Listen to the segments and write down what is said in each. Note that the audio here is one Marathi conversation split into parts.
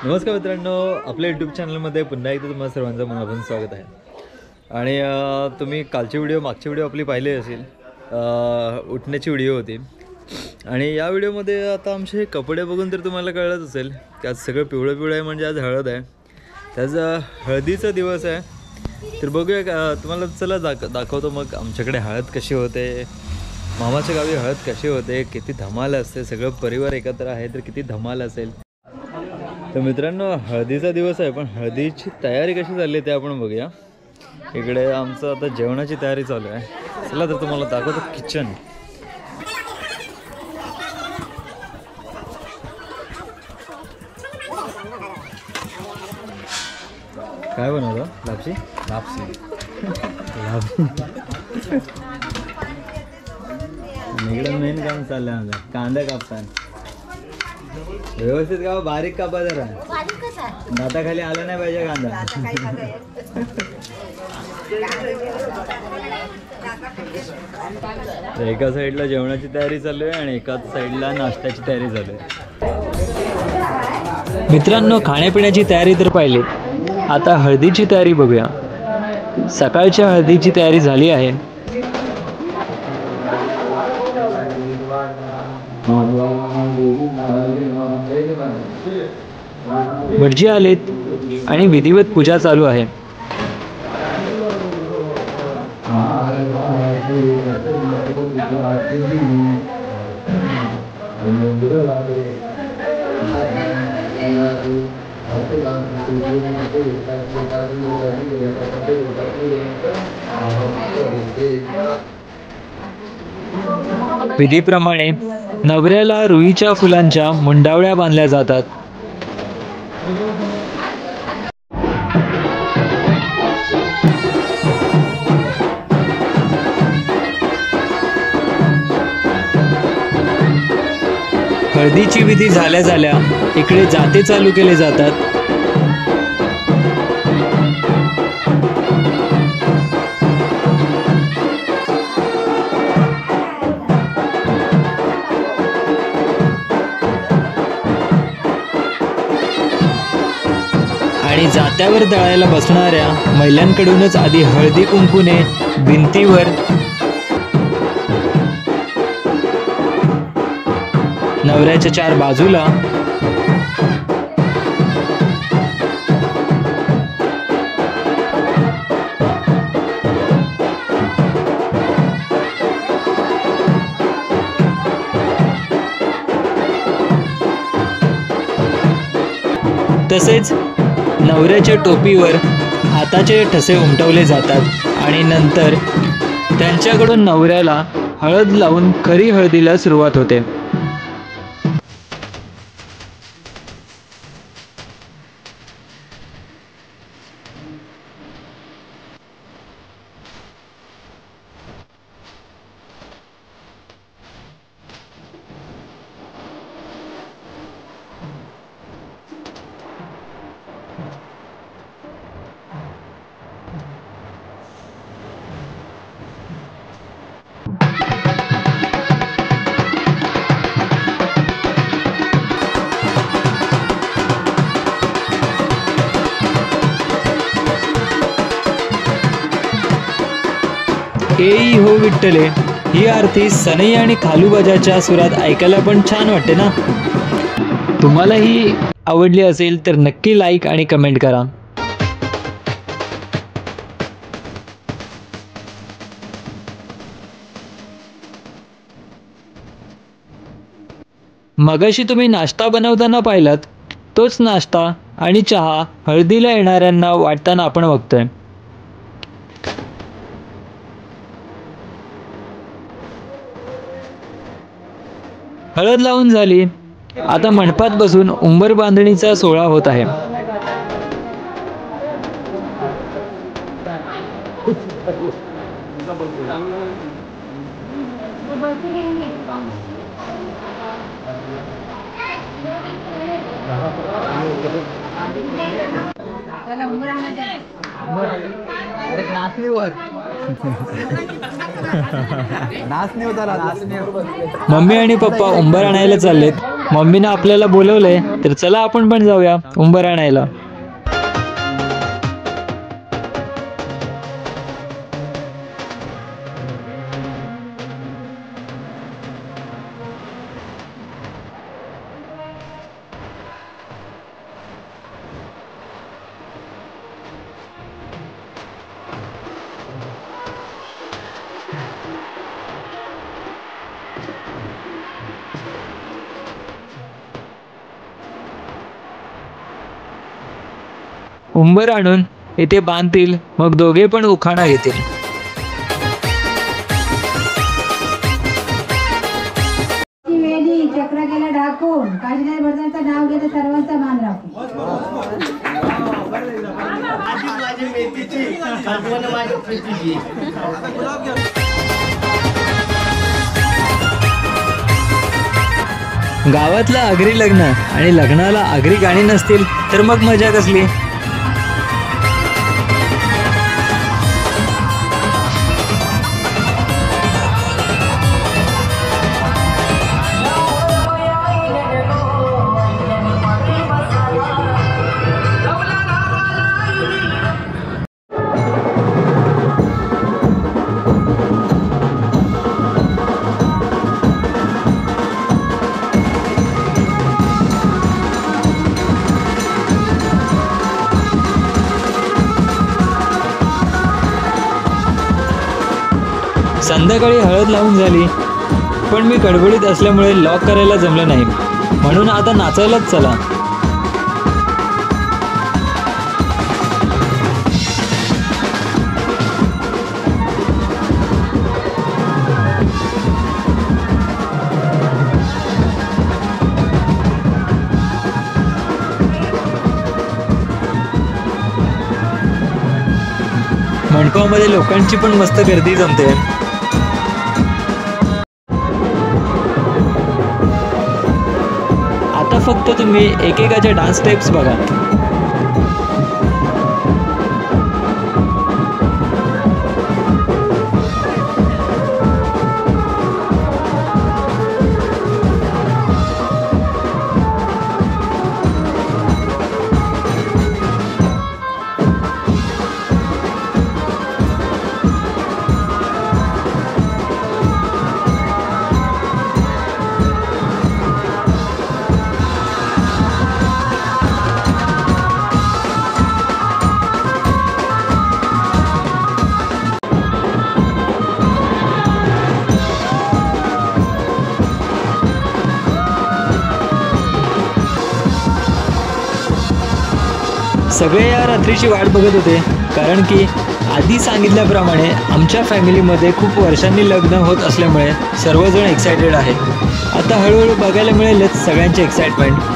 नमस्कार मित्रांनो, आपल्या यूट्यूब चॅनलमध्ये पुन्हा एकदा तुम्हाला सर्वांचं मनापासून स्वागत आहे. आणि तुम्ही कालची मागची व्हिडिओ आपली पाहिली असेल, उठण्याची व्हिडिओ होती. आणि या व्हिडिओमध्ये आता आमचे कपडे बघून तर तुम्हाला कळलंच असेल की आज सगळं पिवळं पिवळं आहे, म्हणजे आज हळद आहे. त्याचा हळदीचा दिवस आहे. तर बघूया का तुम्हाला, चला दाखवतो मग आमच्याकडे हळद कशी होते, मामाच्या गावी हळद कशी होते, किती धमाल असते. सगळं परिवार एकत्र आहे तर किती धमाल असेल. तर मित्रांनो, हळदीचा दिवस आहे, पण हळदीची तयारी कशी चालली ते आपण बघूया. इकडे आमचं आता जेवणाची तयारी चालू आहे. चला तर तुम्हाला दाखवतो किचन. काय बनवलं? लापशी लापशी इकडं मेन काम चाललंय आमचं, कांदा कापताना. व्यवस्थित का बारीक कापा जरा, दाताखाली आला नाही पाहिजे कांदा. एका साईडला जेवणाची तयारी चालू आहे आणि एका साईडला नाश्त्याची तयारी चालू आहे. मित्रांनो, खाण्यापिण्याची तयारी तर पाहिली, आता हळदीची तयारी बघूया. सकाळच्या हळदीची तयारी झाली आहे. भटजी आलेत आणि विधिवत पूजा चालू आहे. विधीप्रमाणे नवऱ्याला रुईच्या फुलांच्या मुंडावळ्या बांधल्या जातात. हळदीची विधी झाल्या झाल्या इकडे जाते चालू केले जातात. आणि जात्यावर दळायला बसणाऱ्या महिलांकडूनच आधी हळदी कुंकूने भिंतीवर, नवऱ्याच्या 4 बाजूला, तसेच नवऱ्याच्या टोपीवर हाताचे ठसे उमटवले जातात. आणि नंतर त्यांच्याकडून नवऱ्याला हळद लावून खरी हळदीला सुरुवात होते. एई हो विठ्ठले ही आरती सनई आणि खालूबाजाच्या सुरात ऐकायला पण छान वाटते ना. तुम्हाला ही आवडली असेल तर नक्की लाईक आणि कमेंट करा. मगाशी तुम्ही नाश्ता बनवताना पाहिलात, तोच नाश्ता आणि चहा हळदीला येणाऱ्यांना वाटताना आपण बघतोय. हळद लावून झाली, आता मंडपात बसून उंबर बांधणीचा सोहळा होत आहे. मम्मी आणि पप्पा उंबर आणायला चाललेत. मम्मीनं आपल्याला बोलवलंय तर चला आपण पण जाऊया उंबर आणायला. उंबर आणून इथे बांधतील, मग दोघे पण उखाणा घेतील. चक्र केला ढाकून काशीनाथ भटजांचं नाव घेते सर्वांचा मान राखून. गावातलं आगरी लग्न आणि लग्नाला आगरी गाणी नसतील तर मग मजा कसली. संध्याकाळी हळद लावून झाली, पण मी गडबडीत असल्यामुळे लॉक करायला जमलं नाही, म्हणून आता नाचायलाच चला. मंडपामध्ये लोकांची पण मस्त गर्दी जमते. आता फक्त तुम्ही एकेकाच्या डान्स स्टेप्स बघा. सगळे या रात्रीची वाट बघत होते, कारण की आधी सांगितल्याप्रमाणे आमच्या फॅमिलीमध्ये खूप वर्षांनी लग्न होत असल्यामुळे सर्वजण एक्सायटेड आहेत. आता हळूहळू बघायला मिळेलच सगळ्यांची एक्साइटमेंट.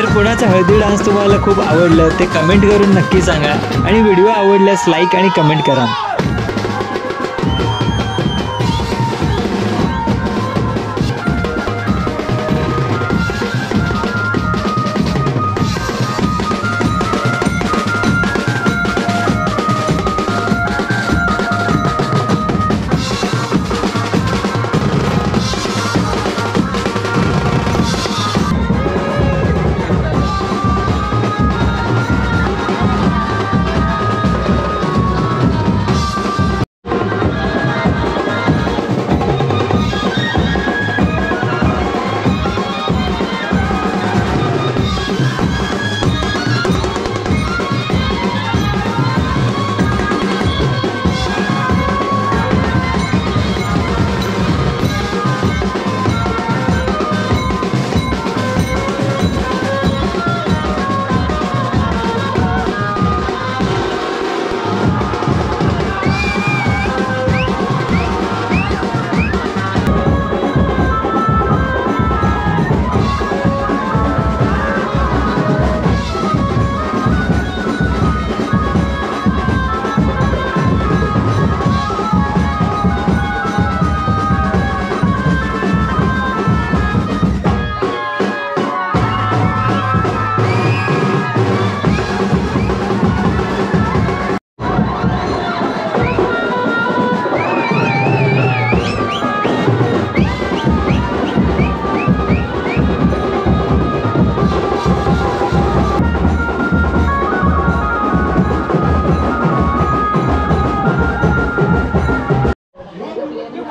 तर कोणाचा हळदी डान्स तुम्हाला खूप आवडलं ते कमेंट करून नक्की सांगा आणि व्हिडिओ आवडल्यास लाईक आणि कमेंट करा.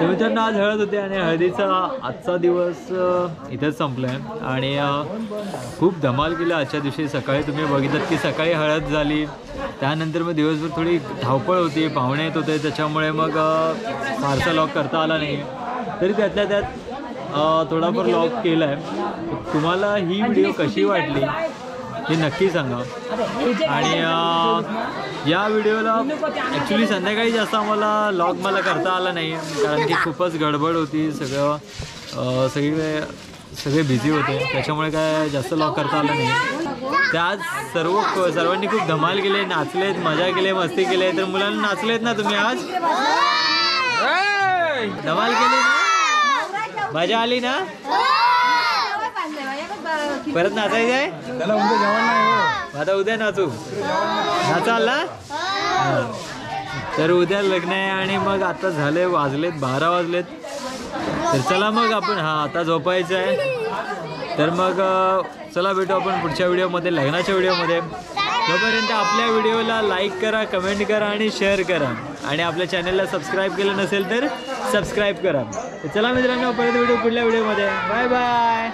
मित्रांनो आज हळद होते आणि हळदीचा आजचा दिवस इथेच संपला आहे आणि खूप धमाल केली आजच्या दिवशी. सकाळी तुम्ही बघितलं की सकाळी हळद झाली, त्यानंतर मग दिवसभर थोडी धावपळ होती, पाहुणे येत होते, त्याच्यामुळे मग फारसा लॉक करता आला नाही. तरी त्यातल्या त्यात थोडाफार लॉक केला आहे. तुम्हाला ही व्हिडिओ कशी वाटली हे नक्की सांगा. आणि या व्हिडिओला ॲक्च्युली संध्याकाळी जास्त आम्हाला लॉग मला करता आला नाही कारण की खूपच गडबड होती, सगळे बिझी होते, त्याच्यामुळे काय जास्त लॉग करता आला नाही. त्यात सर्वांनी खूप धमाल केले, नाचलेत, मजा केली, मस्ती केली. तर मुलांना नाचलेत ना तुम्ही आज? धमाल केली ना? मजा आली ना? परत नाचायचं आहे? त्याला उद्या जेवण नाही, आता उद्या नाचाल ना? तर उद्या लग्न आहे आणि मग आता वाजलेत 12 वाजलेत. तर चला मग आपण आता झोपायचं आहे. तर मग चला भेटू आपण पुढच्या व्हिडिओमध्ये, लग्नाच्या व्हिडिओमध्ये. तोपर्यंत आपल्या व्हिडिओला लाईक करा, कमेंट करा आणि शेअर करा आणि आपल्या चॅनलला सबस्क्राईब केलं नसेल तर सबस्क्राईब करा. तर चला मित्रांनो, परत पुढल्या व्हिडिओमध्ये. Bye bye.